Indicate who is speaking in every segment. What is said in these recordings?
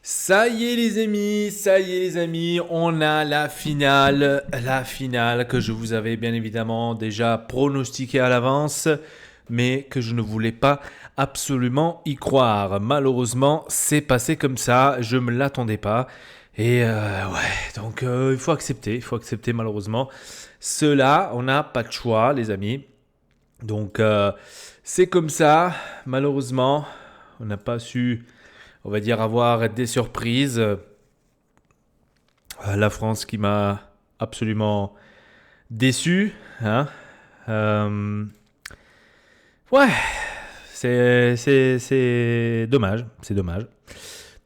Speaker 1: Ça y est les amis, on a la finale que je vous avais bien évidemment déjà pronostiquée à l'avance, mais que je ne voulais pas absolument y croire. Malheureusement, c'est passé comme ça, je me l'attendais pas. Et donc il faut accepter malheureusement. Cela, on n'a pas de choix les amis. Donc c'est comme ça, malheureusement, on n'a pas su on va dire, avoir des surprises. La France qui m'a absolument déçu. Hein. Euh, ouais, c'est dommage. C'est dommage.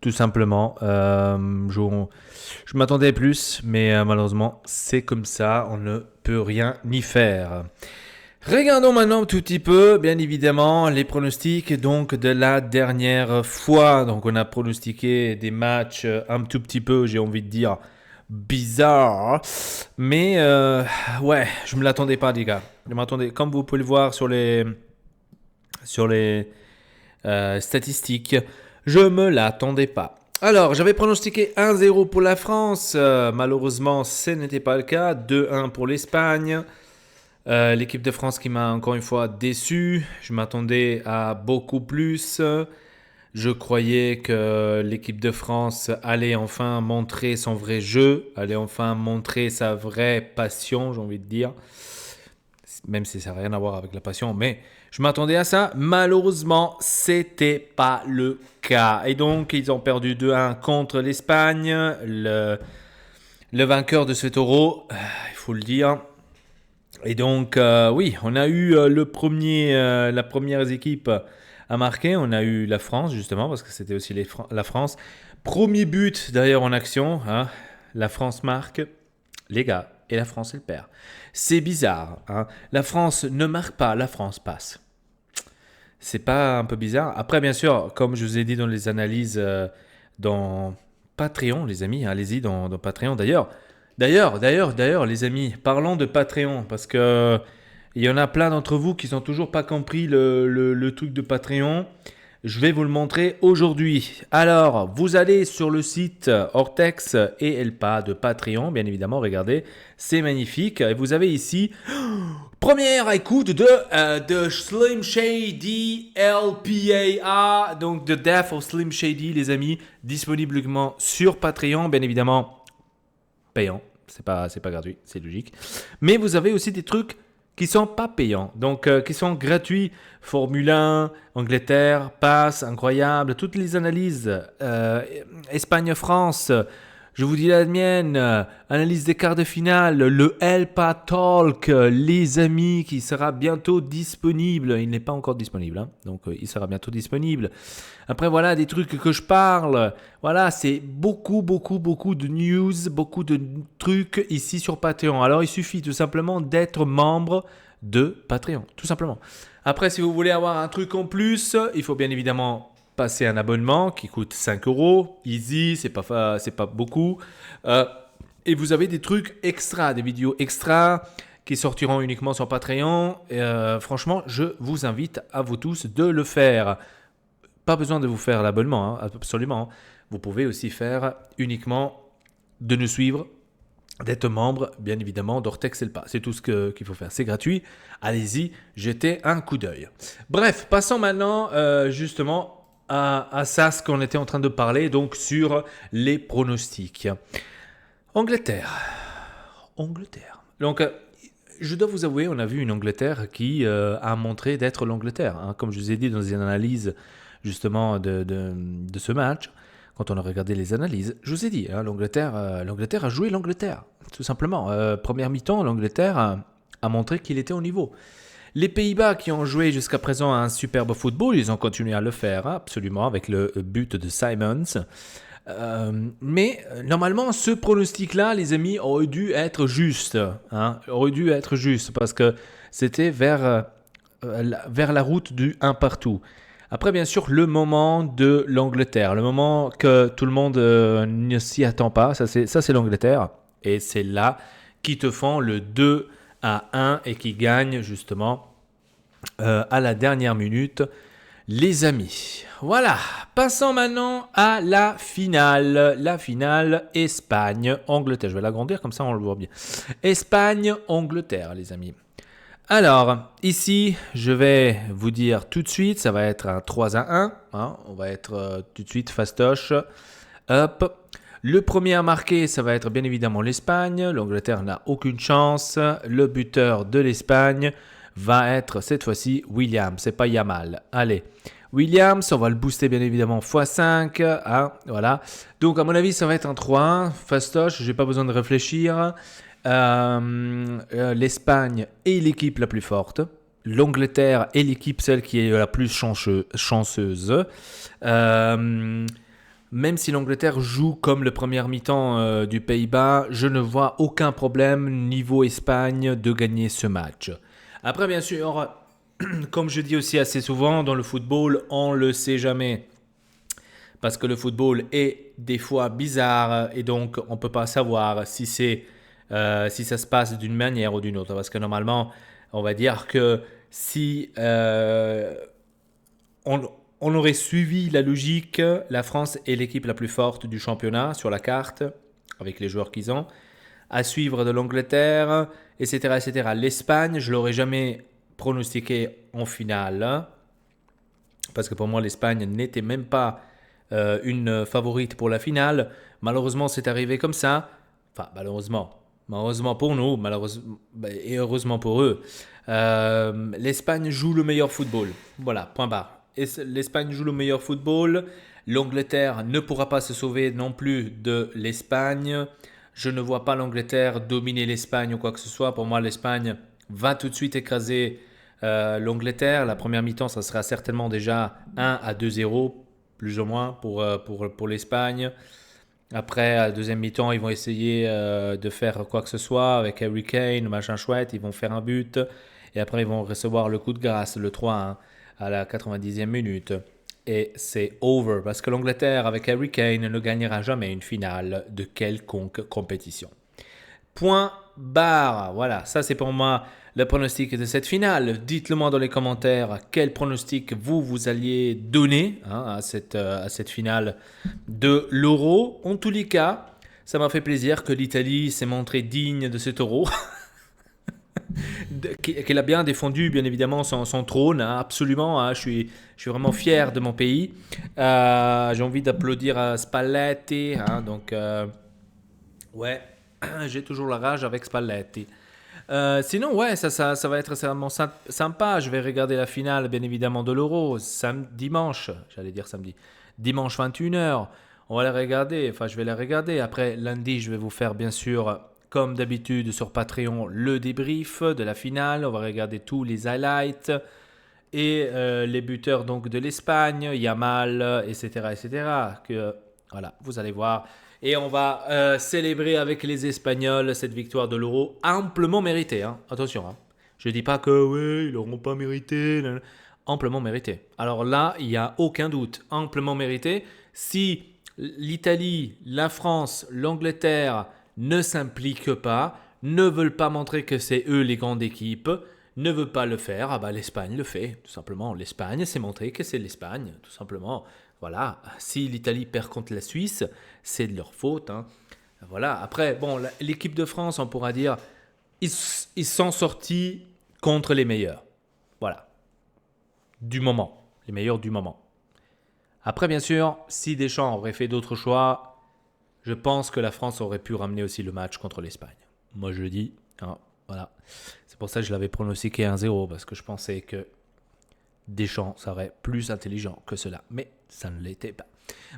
Speaker 1: Tout simplement. Je m'attendais plus, mais malheureusement, c'est comme ça. On ne peut rien y faire. Regardons maintenant un tout petit peu, bien évidemment, les pronostics donc de la dernière fois. Donc on a pronostiqué des matchs un tout petit peu, j'ai envie de dire, bizarres. Mais ouais, je me l'attendais pas, les gars. Je m'attendais, comme vous pouvez le voir sur les statistiques, je me l'attendais pas. Alors, j'avais pronostiqué 1-0 pour la France. Malheureusement, ce n'était pas le cas. 2-1 pour l'Espagne. L'équipe de France qui m'a encore une fois déçu. Je m'attendais à beaucoup plus. Je croyais que l'équipe de France allait enfin montrer son vrai jeu, allait enfin montrer sa vraie passion, j'ai envie de dire. Même si ça n'a rien à voir avec la passion, mais je m'attendais à ça. Malheureusement, c'était pas le cas. Et donc, ils ont perdu 2-1 contre l'Espagne. Le vainqueur de cet euro, il faut le dire. Et donc, oui, on a eu la première équipe à marquer. On a eu la France, justement, parce que c'était aussi la France. Premier but, d'ailleurs, en action. Hein. La France marque, les gars, et la France, elle perd. C'est bizarre. Hein. La France ne marque pas, la France passe. C'est pas un peu bizarre. Après, bien sûr, comme je vous ai dit dans les analyses dans Patreon, les amis, allez-y dans Patreon. D'ailleurs, les amis, parlons de Patreon parce que il y en a plein d'entre vous qui n'ont toujours pas compris le truc de Patreon. Je vais vous le montrer aujourd'hui. Alors, vous allez sur le site Ortex et Elpa de Patreon, bien évidemment, regardez, c'est magnifique. Et vous avez ici, première écoute de Slim Shady LPAA, donc The Death of Slim Shady, les amis, disponible sur Patreon, bien évidemment, payant. C'est pas gratuit, c'est logique. Mais vous avez aussi des trucs qui sont pas payants, donc qui sont gratuits. Formule 1, Angleterre, passe, incroyable, toutes les analyses, Espagne-France, je vous dis la mienne, analyse des quarts de finale, le Elpa Talk, les amis, qui sera bientôt disponible. Il n'est pas encore disponible, hein, donc il sera bientôt disponible. Après, voilà, des trucs que je parle. Voilà, c'est beaucoup de news, beaucoup de trucs ici sur Patreon. Alors, il suffit tout simplement d'être membre de Patreon, tout simplement. Après, si vous voulez avoir un truc en plus, il faut bien évidemment passer un abonnement qui coûte 5 euros. Easy, c'est pas beaucoup. Et vous avez des trucs extra, des vidéos extra qui sortiront uniquement sur Patreon. Franchement, je vous invite à vous tous de le faire. Pas besoin de vous faire l'abonnement, hein, absolument. Vous pouvez aussi faire uniquement de nous suivre, d'être membre, bien évidemment, d'Ortex Elpa. C'est tout qu'il faut faire. C'est gratuit. Allez-y, jetez un coup d'œil. Bref, passons maintenant justement à ça, ce qu'on était en train de parler, donc sur les pronostics. Angleterre. Donc, je dois vous avouer, on a vu une Angleterre qui a montré d'être l'Angleterre. Hein, comme je vous ai dit dans une analyse justement de ce match, quand on a regardé les analyses, je vous ai dit, hein, l'Angleterre a joué l'Angleterre, tout simplement. Première mi-temps, l'Angleterre a montré qu'il était au niveau. Les Pays-Bas qui ont joué jusqu'à présent un superbe football, ils ont continué à le faire, hein, absolument, avec le but de Simons. Mais normalement, ce pronostic-là, les amis, aurait dû être juste. Hein, aurait dû être juste parce que c'était vers la route du 1 partout. Après, bien sûr, le moment de l'Angleterre, le moment que tout le monde ne s'y attend pas, ça c'est l'Angleterre. Et c'est là qu'ils te font le 2-1 et qui gagnent justement à la dernière minute les amis. Voilà, passons maintenant à la finale. La finale Espagne-Angleterre. Je vais l'agrandir comme ça on le voit bien. Espagne-Angleterre, les amis. Alors, ici, je vais vous dire tout de suite, ça va être un 3-1. Hein, on va être tout de suite fastoche. Hop. Le premier à marquer, ça va être bien évidemment l'Espagne. L'Angleterre n'a aucune chance. Le buteur de l'Espagne va être cette fois-ci Williams. C'est pas Yamal. Allez. Williams, on va le booster bien évidemment x5. Hein, voilà. Donc, à mon avis, ça va être un 3-1. Fastoche, je n'ai pas besoin de réfléchir. L'Espagne est l'équipe la plus forte. L'Angleterre est l'équipe celle qui est la plus chanceuse. Même si l'Angleterre joue comme le premier mi-temps du Pays-Bas, je ne vois aucun problème niveau Espagne de gagner ce match. Après, bien sûr, comme je dis aussi assez souvent, dans le football, on ne le sait jamais. Parce que le football est des fois bizarre et donc on ne peut pas savoir si ça se passe d'une manière ou d'une autre. Parce que normalement, on va dire que si on aurait suivi la logique, la France est l'équipe la plus forte du championnat sur la carte, avec les joueurs qu'ils ont, à suivre de l'Angleterre, etc. etc. L'Espagne, je ne l'aurais jamais pronostiqué en finale, parce que pour moi, l'Espagne n'était même pas une favorite pour la finale. Malheureusement, c'est arrivé comme ça. Enfin, malheureusement pour nous, et heureusement pour eux. L'Espagne joue le meilleur football. Voilà, point barre. L'Espagne joue le meilleur football. L'Angleterre ne pourra pas se sauver non plus de l'Espagne. Je ne vois pas l'Angleterre dominer l'Espagne ou quoi que ce soit. Pour moi, l'Espagne va tout de suite écraser l'Angleterre. La première mi-temps, ça sera certainement déjà 1-2-0, plus ou moins, pour l'Espagne. Après, à la deuxième mi-temps, ils vont essayer de faire quoi que ce soit avec Harry Kane, machin chouette. Ils vont faire un but. Et après, ils vont recevoir le coup de grâce, le 3-1, à la 90e minute. Et c'est over. Parce que l'Angleterre, avec Harry Kane, ne gagnera jamais une finale de quelconque compétition. Point barre. Voilà, ça c'est pour moi le pronostic de cette finale. Dites-le moi dans les commentaires quel pronostic vous alliez donner à cette finale de l'Euro. En tous les cas, ça m'a fait plaisir que l'Italie s'est montrée digne de cet Euro. Qu'elle a bien défendu, bien évidemment, son trône, hein, absolument. Hein, je suis vraiment fier de mon pays. J'ai envie d'applaudir à Spalletti. Hein, donc, ouais, j'ai toujours la rage avec Spalletti. Sinon, ouais, ça va être vraiment sympa. Je vais regarder la finale, bien évidemment, de l'Euro, dimanche. J'allais dire samedi. Dimanche 21h. On va la regarder. Enfin, je vais la regarder. Après, lundi, je vais vous faire, bien sûr, comme d'habitude, sur Patreon, le débrief de la finale. On va regarder tous les highlights et les buteurs donc, de l'Espagne, Yamal, etc. etc. Que, voilà, vous allez voir. Et on va célébrer avec les Espagnols cette victoire de l'Euro amplement méritée. Hein. Attention, hein. Je ne dis pas que oui, ils n'auront pas mérité. Amplement mérité. Alors là, il n'y a aucun doute. Amplement mérité. Si l'Italie, la France, l'Angleterre ne s'impliquent pas, ne veulent pas montrer que c'est eux les grandes équipes, ne veulent pas le faire, ah bah l'Espagne le fait, tout simplement. L'Espagne s'est montré que c'est l'Espagne, tout simplement. Voilà, si l'Italie perd contre la Suisse, c'est de leur faute. Hein. Voilà, après, bon, l'équipe de France, on pourra dire, ils sont sortis contre les meilleurs. Voilà, du moment, les meilleurs du moment. Après, bien sûr, si Deschamps aurait fait d'autres choix, je pense que la France aurait pu ramener aussi le match contre l'Espagne. Moi, je le dis, hein, voilà. C'est pour ça que je l'avais pronostiqué 1-0, parce que je pensais que Deschamps serait plus intelligent que cela. Mais ça ne l'était pas.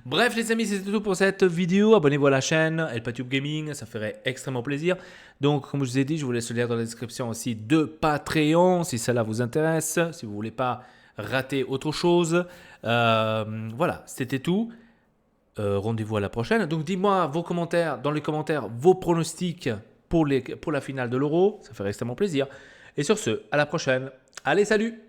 Speaker 1: Bref, les amis, c'était tout pour cette vidéo. Abonnez-vous à la chaîne ElPaTube Gaming, ça ferait extrêmement plaisir. Donc, comme je vous ai dit, je vous laisse le lien dans la description aussi de Patreon, si cela vous intéresse, si vous ne voulez pas rater autre chose. Voilà, c'était tout. Rendez-vous à la prochaine. Donc, dis-moi vos commentaires, dans les commentaires, vos pronostics pour la finale de l'Euro. Ça ferait extrêmement plaisir. Et sur ce, à la prochaine. Allez, salut!